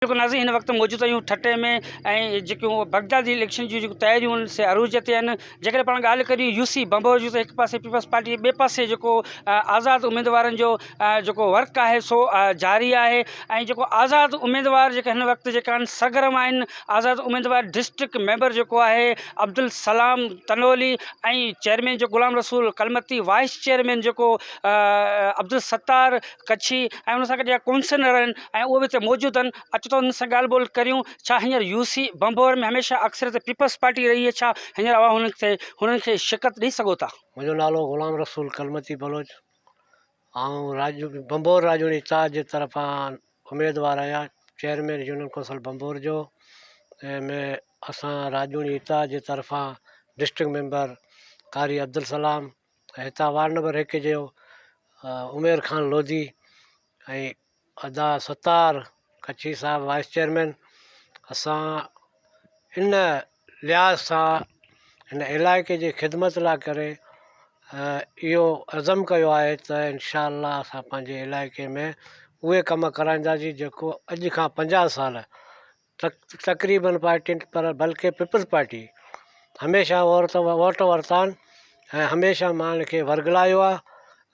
बिल्कुल नाज़रीन, हिन वक़्तु मौजूदु आहियूं ठटे में ऐं जेकियूं बगदादी इलेक्शन जूं जेकियूं तयारियूं आहिनि से अरूज ते आहिनि। जेकॾहिं पाण ॻाल्हि करियूं यूसी बंबोर जूं, त हिकु पासे पीपल्स पार्टी, ॿिए पासे जेको आज़ादु उमेदवारनि जो जेको वर्क आहे सो जारी आहे। ऐं जेको आज़ादु उमेदवार जेके हिन वक़्तु जेका आहिनि सरगर्म आहिनि, आज़ादु उमेदवार डिस्ट्रिक्ट मेंबर जेको आहे अब्दुल सलाम तनोली, ऐं चेयरमैन जो गुलाम रसूल कलमती, वाइस चेयरमैन जेको अब्दुल सत्तार कच्छी, ऐं उन सां गॾु जेका काउंसलर आहिनि ऐं उहे बि हिते मौजूदु आहिनि। अचो त हुन सां ॻाल्हि ॿोल करियूं। छा हींअर यूसी बंबोर में हमेशह अक्सर त पीपल्स पार्टी रही है, छा हींअर अवां हुननि खे शिकत ॾेई सघो था? मुंहिंजो नालो गुलाम रसूल कलमती बलोच, बंबोर राजूनी इताद जे तरफ़ां उमेदवार आहियां चेयरमैन यूनियन कौंसिल बंबोर जो। ऐं में असां राजूनी इताद जे तरफ़ां डिस्ट्रिक्ट मेंबर कारी अब्दुल सलाम, ऐं हितां वार्ड नंबर 1 जो उमेर खान लोधी, ऐं अदा सत्तार कच्छी साहब वाइस चेयरमैन। असां इन लिहाज़ सां हिन इलाइक़े जी ख़िदमत लाइ करे इहो अज़म कयो आहे त इनशा अल्लाह असां पंहिंजे इलाइक़े में उहे कम कराईंदासीं जेको अॼु खां 50 साल तक़रीबन पार्टियुनि पर बल्कि पीपल्स पार्टी हमेशह वोट वरिता आहिनि ऐं हमेशह माण्हुनि खे वर्गलायो आहे।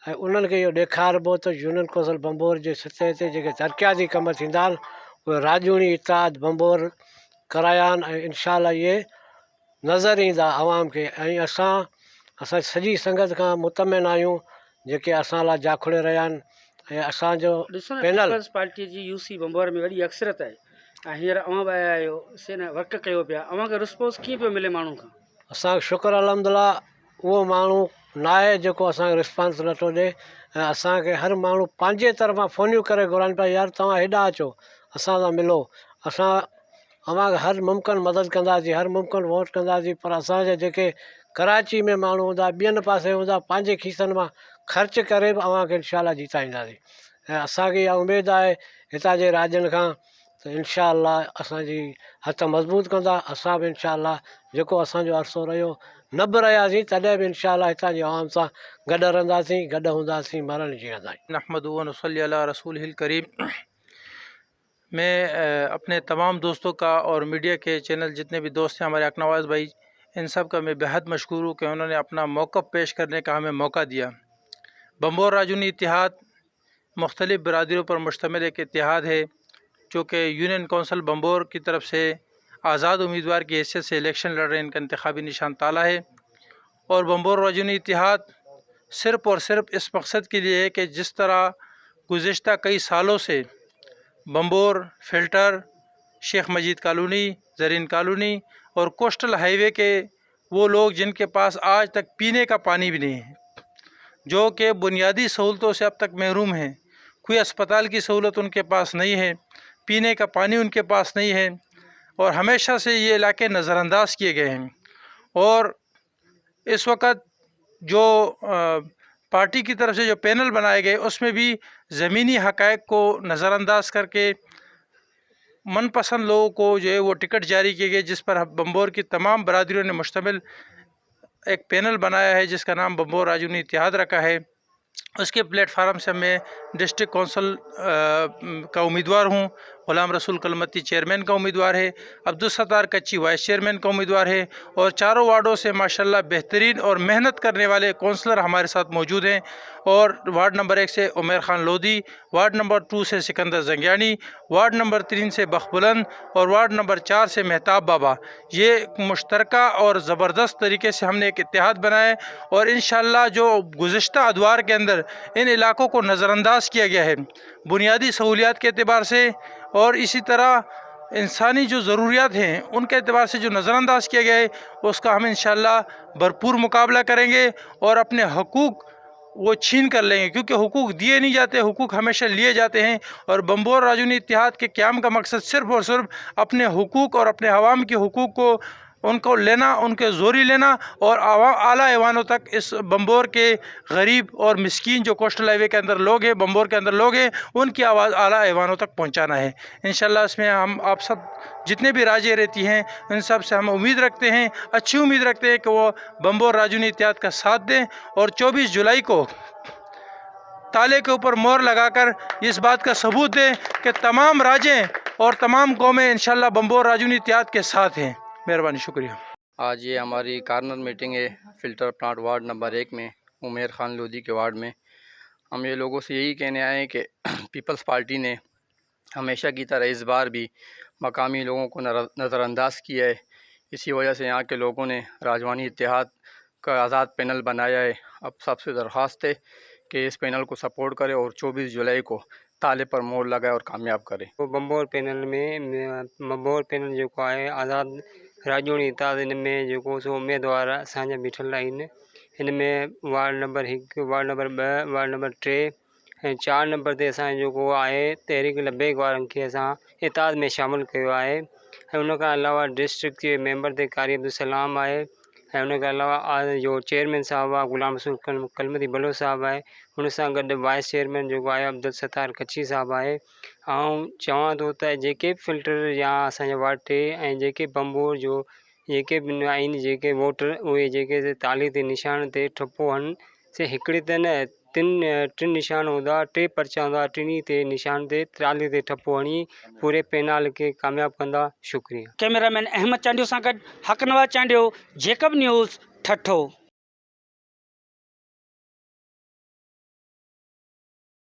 ऐं उन्हनि खे इहो ॾेखारिबो त यूनियन कौंसिल बंबोर जे सतह ते जेके तरक़ियाती कम थींदा आहिनि उहे राजूनी इताद बंबोर कराया आहिनि, ऐं इनशा अल्लाह इहे नज़र ईंदा आवाम खे। ऐं असां सॼी संगत खां मुतमिन आहियूं जेके असां लाइ जाखुड़े रहिया आहिनि। ऐं असांजो पैनल पीपल्स पार्टी जी यूसी बंबोर में वॾी अक्सरत आहे ऐं हींअर अवां बि आया आहियो से न वर्क कयो पिया, अव्हांखे रिस्पॉन्स कीअं पियो मिले माण्हू खां? असांखे शुक्र अल्हम्दुलिल्लाह उहो माण्हू न आहे जेको असांखे रिस्पॉन्स नथो ॾिए। ऐं असांखे हर माण्हू पंहिंजे तरफ़ां फ़ोनियूं करे घुराइनि पिया, यार तव्हां हेॾा अचो असां सां मिलो, असां अव्हांखे हर मुमकिन मदद कंदासीं, हर मुमकिन वोट कंदासीं। पर असांजे जेके कराची में माण्हू हूंदा, ॿियनि पासे हूंदा, पंहिंजे खीसनि मां ख़र्च करे बि अव्हांखे इनशा अल्लाह जीताईंदासीं। ऐं असांखे इहा उमेदु आहे हितां जे राजनि खां त इनशा अल्लाह असांजी हथ मज़बूत कंदा। असां बि इनशा अल्लाह जेको असांजो अरसो रहियो न बि रहियासीं तॾहिं बि इनशा अल्लाह हितां जी आवाम सां गॾु रहंदासीं, गॾु हूंदासीं, मरण जीअंदासीं। नहमदुहु व नसल्ली अला रसूलिहिल करीम। मैं अपने तमाम दोस्तों का और मीडिया के चैनल जितने भी दोस्त हैं, हमारे अकनवाज़ भाई, इन सब का मैं बेहद मशकूर हूँ कि उन्होंने अपना मौक़िफ़ पेश करने का हमें मौका दिया। बंबोर राजूनी इत्तेहाद मुख्तलिफ़ बरादरियों पर मुश्तमिल एक इत्तेहाद है जो कि यूनियन कौंसिल बंबोर की तरफ से आज़ाद उम्मीदवार की हैसियत से इलेक्शन लड़ रहे हैं। इनका इंतखाबी निशान ताला है और बंबोर राजूनी इत्तेहाद सिर्फ़ और सिर्फ इस मकसद के लिए है कि जिस तरह गुज़िश्ता कई सालों से बंबोर, फ़िल्टर, शेख मजीद कॉलोनी, ज़रीन कॉलोनी और कोस्टल हाईवे के वो लोग जिनके पास आज तक पीने का पानी भी नहीं है, जो कि बुनियादी सहूलतों से अब तक महरूम हैं, कोई अस्पताल की सहूलत उनके पास नहीं है, पीने का पानी उनके पास नहीं है, और हमेशा से ये इलाके नज़रअंदाज किए गए हैं। और इस वक्त जो पार्टी की तरफ से जो पैनल बनाए गए उसमें भी ज़मीनी हक़ाइक़ को नज़रअंदाज करके मनपसंद लोगों को जो है वो टिकट जारी किए गए, जिस पर बंबोर की तमाम बरादरियों ने मुश्तमिल एक पैनल बनाया है जिसका नाम बंबोर राजूनी इत्तेहाद रखा है। उसके प्लेटफार्म से मैं डिस्ट्रिक्ट कौंसिल का उम्मीदवार हूँ, गुलाम रसूल कलमती चेयरमैन का उम्मीदवार है, अब्दुल सत्तार कच्ची वाइस चेयरमैन का उम्मीदवार है, और चारों वार्डों से माशाल्लाह बेहतरीन और मेहनत करने वाले कौंसलर हमारे साथ मौजूद हैं। और वार्ड नंबर 1 से उमेर खान लोधी, वार्ड नंबर 2 से सिकंदर जंगियानी, वार्ड नंबर 3 से बखबुलंद और वार्ड नंबर 4 से मेहताब बाबा। ये मुश्तरका और ज़बरदस्त तरीके से हमने एक इत्तेहाद बनाया है और इंशाअल्लाह जो गुज़िश्ता अदवार के अंदर इन इलाकों को नज़रअंदाज किया गया है बुनियादी सहूलियात के अतबार से, और इसी तरह इंसानी जो ज़रूरियात हैं उनके अतबार से जो नज़रअंदाज किया गया है उसका हम इंशाअल्लाह भरपूर मुकाबला करेंगे और अपने हकूक़ वो छीन कर लेंगे, क्योंकि हुकूक दिए नहीं जाते, हुकूक हमेशा लिए जाते हैं। और बंबोर राजूनी इत्तेहाद के क़याम का मकसद सिर्फ़ और सिर्फ अपने हुकूक और अपने अवाम के हुकूक को उनको लेना, उनके ज़ोरी लेना और आला ऐवानों तक इस बंबोर के गरीब और मिस्कीन जो कोस्टल हाईवे के अंदर लोग हैं, बंबोर के अंदर लोग हैं, उनकी आवाज़ आला ऐवानों तक पहुंचाना है। इंशाअल्लाह इसमें हम आप सब जितने भी राजे रहती हैं उन सब से हम उम्मीद रखते हैं, अच्छी उम्मीद रखते हैं कि वो बंबोर राजूनी इत्तेहाद का साथ दें और 24 जुलाई को ताले के ऊपर मोहर लगाकर इस बात का सबूत दें कि तमाम राजे اور تمام قومیں انشاءاللہ بمبور راجونی اتحاد کے ساتھ ہیں. مہربانی، شکریہ. آج یہ ہماری کارنر میٹنگ ہے فلٹر پلانٹ وارڈ نمبر 1 میں، عمیر خان لودھی کے وارڈ میں. ہم یہ لوگوں سے یہی کہنے آئے ہیں کہ پیپلز پارٹی نے ہمیشہ کی طرح اس بار بھی مقامی لوگوں کو نظر انداز کیا ہے. اسی وجہ سے یہاں کے لوگوں نے راجوانی اتحاد کا آزاد پینل بنایا ہے. اب سب سے درخواست ہے کہ اس پینل کو سپورٹ کرے اور 24 جولائی کو تالے پر مور لگائے اور کامیاب کرے. بمبور پینل میں بمبور پینل جو ہے آزاد راجوانی اتحاد، ان میں جو सो उम्मीदवार असांजा बीठल आहिनि. हिन में ward number 1 ward number 2 ward number 3 ऐं 4 नंबर ते असांजो जेको आहे तहरीक लबैक वारनि खे असां इत्तेहाद में शामिलु कयो आहे. ऐं उन खां अलावा डिस्ट्रिक्ट जे मेंबर ते कारी अब्दुलसलाम आहे. ऐं उन खां अलावा जो चेयरमैन साहिबु आहे ग़ुलाम रसूल कलमदी बलो साहिबु आहे. हुन सां गॾु वाइस चेयरमैन जेको आहे अब्दुल सत्तार कच्छी साहिबु आहे. ऐं चवां थो त जेके बि फिल्टर या असांजे वार्ड टे ऐं जेके बम्बोर जो जेके बि आहिनि जेके वोटर उहे जेके ताले ते निशान ते ठपो हणनि से हिकिड़े ते न टिनि निशान हूंदा, 3 पर्चा हूंदा, टिनी ते निशान ते ताले ते ठपो हणी पूरे पैनल खे कामयाबु कंदा. शुक्रिया. कैमरामैन अहमद चांडियो सां गॾु हक़नवाज़ चांडियो, जेकब न्यूज़, ठठो.